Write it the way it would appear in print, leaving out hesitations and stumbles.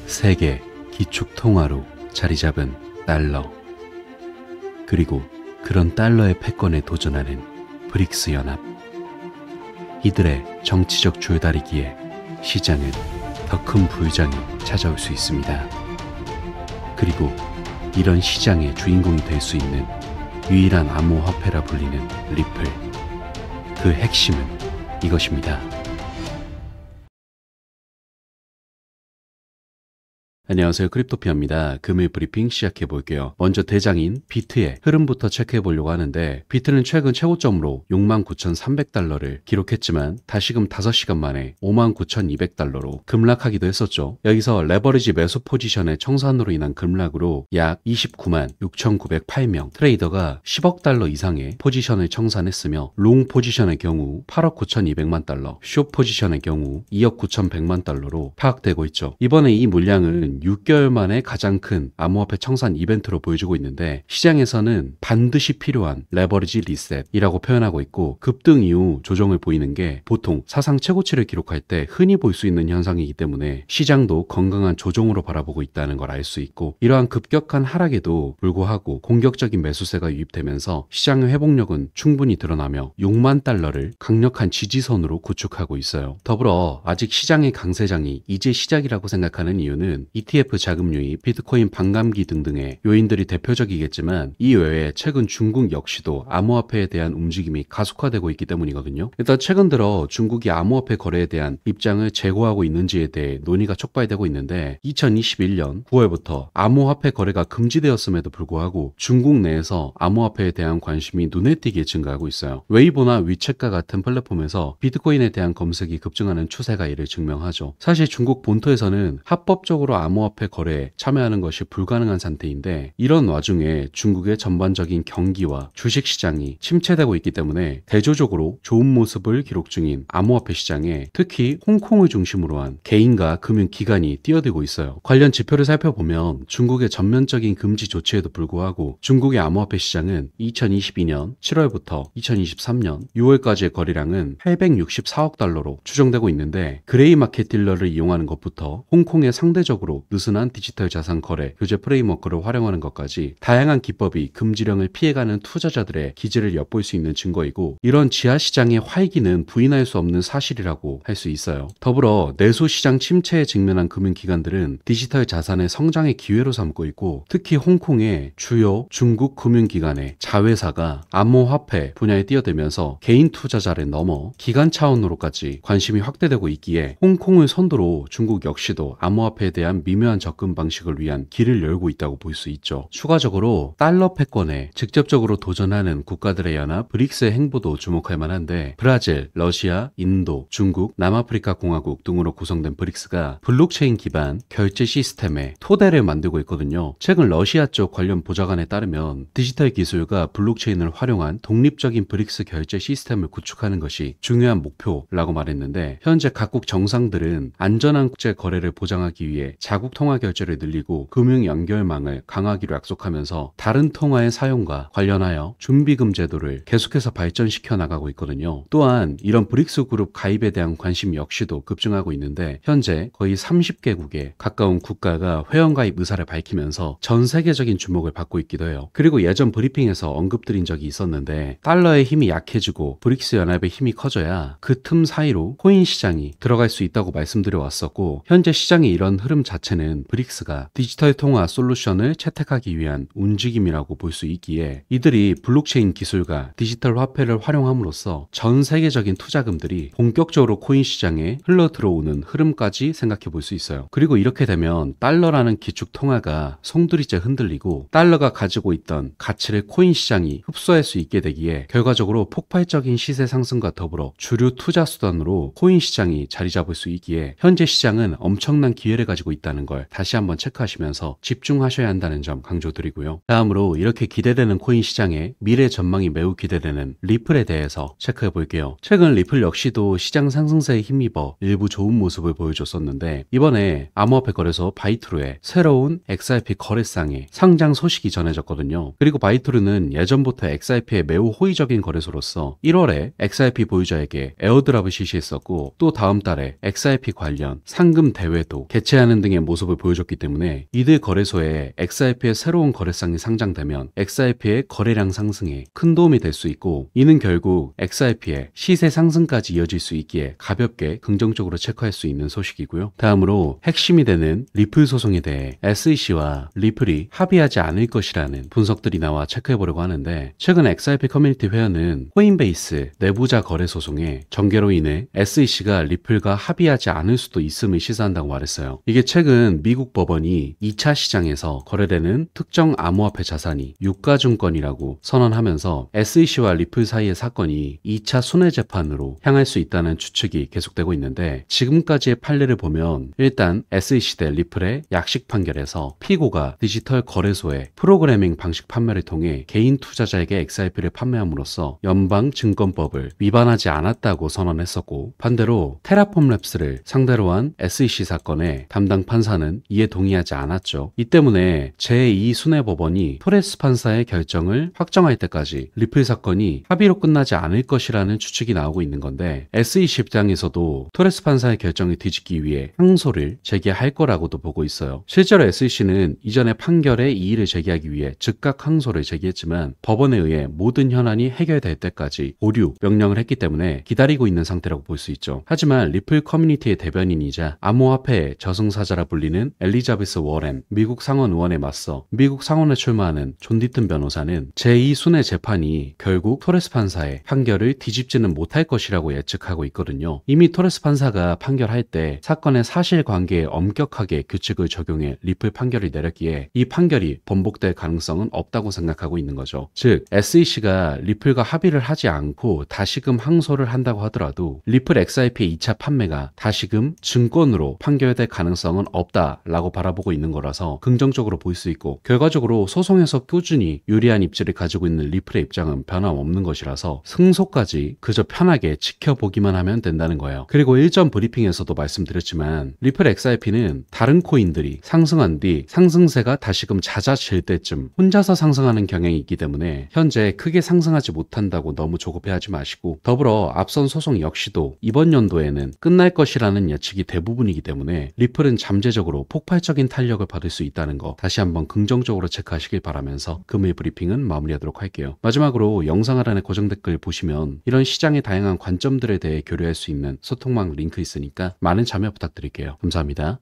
세계 기축 통화로 자리 잡은 달러. 그리고 그런 달러의 패권에 도전하는 브릭스 연합. 이들의 정치적 줄다리기에 시장은 더 큰 부유장이 찾아올 수 있습니다. 그리고 이런 시장의 주인공이 될 수 있는 유일한 암호화폐라 불리는 리플. 그 핵심은 이것입니다. 안녕하세요, 크립토피아입니다. 금일 브리핑 시작해볼게요. 먼저 대장인 비트의 흐름부터 체크해보려고 하는데, 비트는 최근 최고점으로 69,300달러를 기록했지만 다시금 5시간 만에 59,200달러로 급락하기도 했었죠. 여기서 레버리지 매수 포지션의 청산으로 인한 급락으로 약 296,908명 트레이더가 10억 달러 이상의 포지션을 청산했으며, 롱 포지션의 경우 8억 9,200만 달러, 숏 포지션의 경우 2억 9,100만 달러로 파악되고 있죠. 이번에 이 물량은 6개월 만에 가장 큰 암호화폐 청산 이벤트로 보여주고 있는데, 시장에서는 반드시 필요한 레버리지 리셋이라고 표현하고 있고, 급등 이후 조정을 보이는 게 보통 사상 최고치를 기록할 때 흔히 볼 수 있는 현상이기 때문에 시장도 건강한 조정으로 바라보고 있다는 걸 알 수 있고, 이러한 급격한 하락에도 불구하고 공격적인 매수세가 유입되면서 시장의 회복력은 충분히 드러나며 6만 달러를 강력한 지지선으로 구축하고 있어요. 더불어 아직 시장의 강세장이 이제 시작이라고 생각하는 이유는 ETF 자금 유입, 비트코인 반감기 등등의 요인들이 대표적이겠지만, 이 외에 최근 중국 역시도 암호화폐에 대한 움직임이 가속화되고 있기 때문이거든요. 일단 최근 들어 중국이 암호화폐 거래에 대한 입장을 재고하고 있는지에 대해 논의가 촉발되고 있는데, 2021년 9월부터 암호화폐 거래가 금지되었음에도 불구하고 중국 내에서 암호화폐에 대한 관심이 눈에 띄게 증가하고 있어요. 웨이보나 위챗과 같은 플랫폼에서 비트코인에 대한 검색이 급증하는 추세가 이를 증명하죠. 사실 중국 본토에서는 합법적으로 암호화폐 거래에 참여하는 것이 불가능한 상태인데, 이런 와중에 중국의 전반적인 경기와 주식시장이 침체되고 있기 때문에 대조적으로 좋은 모습을 기록 중인 암호화폐 시장에 특히 홍콩을 중심으로 한 개인과 금융기관이 뛰어들고 있어요. 관련 지표를 살펴보면 중국의 전면적인 금지 조치에도 불구하고 중국의 암호화폐 시장은 2022년 7월부터 2023년 6월까지의 거래량은 864억 달러로 추정되고 있는데, 그레이 마켓 딜러를 이용하는 것부터 홍콩의 상대적으로 느슨한 디지털 자산 거래 규제 프레임워크를 활용하는 것까지 다양한 기법이 금지령을 피해가는 투자자들의 기질을 엿볼 수 있는 증거이고, 이런 지하시장의 활기는 부인할 수 없는 사실이라고 할 수 있어요. 더불어 내수시장 침체에 직면한 금융기관들은 디지털 자산의 성장의 기회로 삼고 있고, 특히 홍콩의 주요 중국 금융기관의 자회사가 암호화폐 분야에 뛰어들면서 개인 투자자를 넘어 기관 차원으로까지 관심이 확대되고 있기에, 홍콩을 선두로 중국 역시도 암호화폐에 대한 미묘한 접근 방식을 위한 길을 열고 있다고 볼 수 있죠. 추가적으로 달러 패권에 직접적으로 도전하는 국가들의 연합 브릭스의 행보도 주목할 만한데, 브라질, 러시아, 인도, 중국, 남아프리카 공화국 등으로 구성된 브릭스가 블록체인 기반 결제 시스템의 토대를 만들고 있거든요. 최근 러시아 쪽 관련 보좌관에 따르면 디지털 기술과 블록체인을 활용한 독립적인 브릭스 결제 시스템을 구축하는 것이 중요한 목표라고 말했는데, 현재 각국 정상들은 안전한 국제 거래를 보장하기 위해 자국 통화 결제를 늘리고 금융 연결망을 강화하기로 약속하면서 다른 통화의 사용과 관련하여 준비금 제도를 계속해서 발전시켜 나가고 있거든요. 또한 이런 브릭스 그룹 가입에 대한 관심 역시도 급증하고 있는데, 현재 거의 30개국에 가까운 국가가 회원가입 의사를 밝히면서 전 세계적인 주목을 받고 있기도 해요. 그리고 예전 브리핑에서 언급드린 적이 있었는데, 달러의 힘이 약해지고 브릭스 연합의 힘이 커져야 그 틈 사이로 코인 시장이 들어갈 수 있다고 말씀드려 왔었고, 현재 시장의 이런 흐름 자체는 브릭스가 디지털 통화 솔루션을 채택하기 위한 움직임이라고 볼 수 있기에, 이들이 블록체인 기술과 디지털 화폐를 활용함으로써 전 세계적인 투자금들이 본격적으로 코인 시장에 흘러 들어오는 흐름까지 생각해 볼 수 있어요. 그리고 이렇게 되면 달러라는 기축 통화가 송두리째 흔들리고, 달러가 가지고 있던 가치를 코인 시장이 흡수할 수 있게 되기에, 결과적으로 폭발적인 시세 상승과 더불어 주류 투자 수단으로 코인 시장이 자리 잡을 수 있기에, 현재 시장은 엄청난 기회를 가지고 있다는 걸 다시 한번 체크하시면서 집중하셔야 한다는 점 강조드리고요. 다음으로 이렇게 기대되는 코인 시장의 미래 전망이 매우 기대되는 리플에 대해서 체크해 볼게요. 최근 리플 역시도 시장 상승세에 힘입어 일부 좋은 모습을 보여줬었는데, 이번에 암호화폐 거래소 바이트루의 새로운 XRP 거래상에 상장 소식이 전해졌거든요. 그리고 바이트루는 예전부터 XRP의 매우 호의적인 거래소로서 1월에 XRP 보유자에게 에어드랍을 실시했었고, 또 다음 달에 XRP 관련 상금 대회도 개최하는 등의 모습을 보여줬기 때문에 이들 거래소에 XRP의 새로운 거래상이 상장되면 XRP의 거래량 상승에 큰 도움이 될 수 있고, 이는 결국 XRP의 시세 상승까지 이어질 수 있기에 가볍게 긍정적으로 체크할 수 있는 소식이고요. 다음으로 핵심이 되는 리플 소송에 대해 SEC와 리플이 합의하지 않을 것이라는 분석들이 나와 체크해보려고 하는데, 최근 XRP 커뮤니티 회원은 코인베이스 내부자 거래 소송에 전개로 인해 SEC가 리플과 합의하지 않을 수도 있음을 시사한다고 말했어요. 이게 최근 미국 법원이 2차 시장에서 거래되는 특정 암호화폐 자산이 유가증권이라고 선언하면서 SEC와 리플 사이의 사건이 2차 순회 재판으로 향할 수 있다는 추측이 계속되고 있는데, 지금까지의 판례를 보면 일단 SEC 대 리플의 약식 판결에서 피고가 디지털 거래소의 프로그래밍 방식 판매를 통해 개인 투자자에게 XRP를 판매함으로써 연방증권법을 위반하지 않았다고 선언했었고, 반대로 테라폼 랩스를 상대로 한 SEC 사건의 담당 판사는 이에 동의하지 않았죠. 이 때문에 제2순회법원이 토레스 판사의 결정을 확정할 때까지 리플 사건이 합의로 끝나지 않을 것이라는 추측이 나오고 있는 건데, SEC 입장에서도 토레스 판사의 결정을 뒤집기 위해 항소를 제기할 거라고도 보고 있어요. 실제로 SEC는 이전의 판결에 이의를 제기하기 위해 즉각 항소를 제기했지만 법원에 의해 모든 현안이 해결될 때까지 보류 명령을 했기 때문에 기다리고 있는 상태라고 볼 수 있죠. 하지만 리플 커뮤니티의 대변인이자 암호화폐의 저승사자라 불리는 엘리자베스 워렌 미국 상원 의원에 맞서 미국 상원에 출마하는 존 디튼 변호사는 제2순회 재판이 결국 토레스 판사의 판결을 뒤집지는 못할 것이라고 예측하고 있거든요. 이미 토레스 판사가 판결할 때 사건의 사실관계에 엄격하게 규칙을 적용해 리플 판결을 내렸기에 이 판결이 번복될 가능성은 없다고 생각하고 있는 거죠. 즉 SEC가 리플과 합의를 하지 않고 다시금 항소를 한다고 하더라도 리플 XRP의 2차 판매가 다시금 증권으로 판결될 가능성은 없다라고 바라보고 있는 거라서 긍정적으로 볼 수 있고, 결과적으로 소송에서 꾸준히 유리한 입지를 가지고 있는 리플의 입장은 변함없는 것이라서 승소까지 그저 편하게 지켜보기만 하면 된다는 거예요. 그리고 일전 브리핑에서도 말씀드렸지만 리플 XRP는 다른 코인들이 상승한 뒤 상승세가 다시금 잦아질 때쯤 혼자서 상승하는 경향이 있기 때문에 현재 크게 상승하지 못한다고 너무 조급해하지 마시고, 더불어 앞선 소송 역시도 이번 연도에는 끝날 것이라는 예측이 대부분이기 때문에 리플은 잠재적으로 폭발적인 탄력을 받을 수 있다는 거 다시 한번 긍정적으로 체크하시길 바라면서 금일 브리핑은 마무리하도록 할게요. 마지막으로 영상 하단에 고정 댓글 보시면 이런 시장의 다양한 관점들에 대해 교류할 수 있는 소통망 링크 있으니까 많은 참여 부탁드릴게요. 감사합니다.